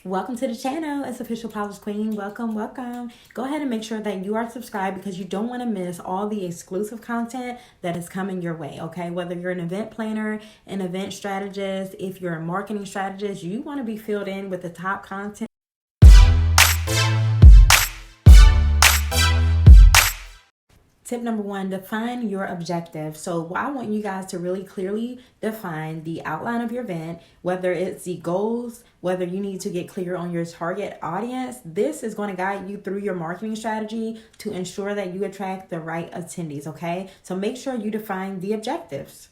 Welcome to the channel. It's Official Polished Queen. Welcome. Go ahead and make sure that you are subscribed because you don't want to miss all the exclusive content that is coming your way, okay? Whether you're an event planner, an event strategist, if you're a marketing strategist, you want to be filled in with the top content. Tip number 1, define your objective. So I want you guys to really clearly define the outline of your event, whether it's the goals, whether you need to get clear on your target audience. This is going to guide you through your marketing strategy to ensure that you attract the right attendees, okay? So make sure you define the objectives.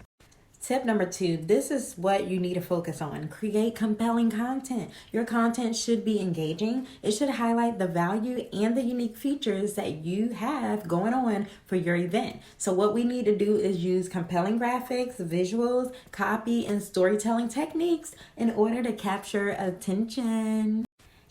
Tip number 2, this is what you need to focus on. Create compelling content. Your content should be engaging. It should highlight the value and the unique features that you have going on for your event. So what we need to do is use compelling graphics, visuals, copy, and storytelling techniques in order to capture attention.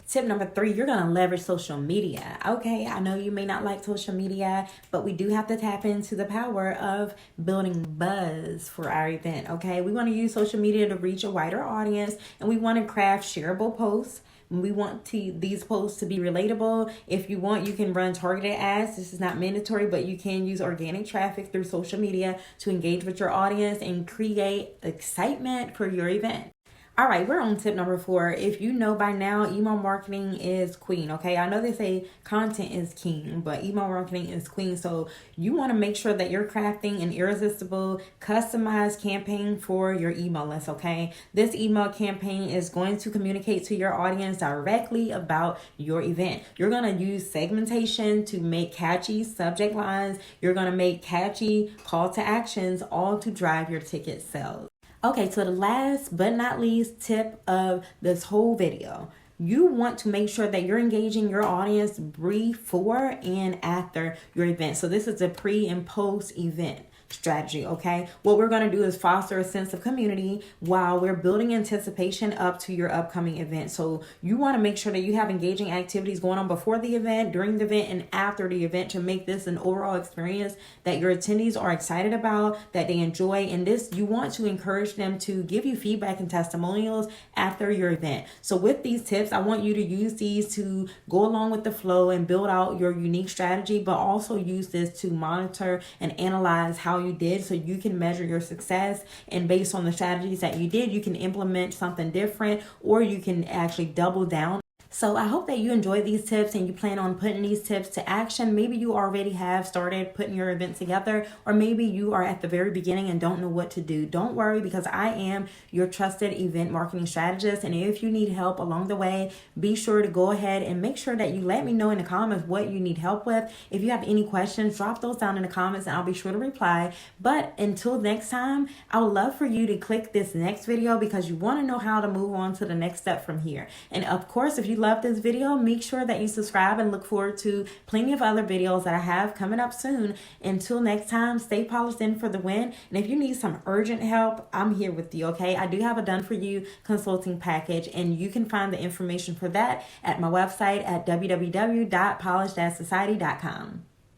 Tip number 3, you're going to leverage social media. Okay, I know you may not like social media, but we do have to tap into the power of building buzz for our event, okay? We want to use social media to reach a wider audience, and we want to craft shareable posts. We want these posts to be relatable. If you want, you can run targeted ads. This is not mandatory, but you can use organic traffic through social media to engage with your audience and create excitement for your event. All right, we're on tip number 4. If you know by now, email marketing is queen, okay? I know they say content is king, but email marketing is queen. So you want to make sure that you're crafting an irresistible, customized campaign for your email list, okay? This email campaign is going to communicate to your audience directly about your event. You're going to use segmentation to make catchy subject lines. You're going to make catchy call to actions, all to drive your ticket sales. Okay, so the last but not least tip of this whole video, you want to make sure that you're engaging your audience before and after your event. So this is a pre and post event strategy, okay? What we're going to do is foster a sense of community while we're building anticipation up to your upcoming event. So you want to make sure that you have engaging activities going on before the event, during the event, and after the event to make this an overall experience that your attendees are excited about, that they enjoy. And this, you want to encourage them to give you feedback and testimonials after your event. So with these tips, I want you to use these to go along with the flow and build out your unique strategy, but also use this to monitor and analyze how you did so you can measure your success, and based on the strategies that you did, you can implement something different, or you can actually double down. So I hope that you enjoy these tips and you plan on putting these tips to action. Maybe you already have started putting your event together, or maybe you are at the very beginning and don't know what to do. Don't worry, because I am your trusted event marketing strategist. And if you need help along the way, be sure to go ahead and make sure that you let me know in the comments what you need help with. If you have any questions, drop those down in the comments and I'll be sure to reply. But until next time, I would love for you to click this next video because you want to know how to move on to the next step from here. And of course, if you love this video, make sure that you subscribe and look forward to plenty of other videos that I have coming up soon. Until next time, stay polished in for the win. And if you need some urgent help, I'm here with you, okay? I do have a done for you consulting package, and you can find the information for that at my website at www.polishedasociety.com.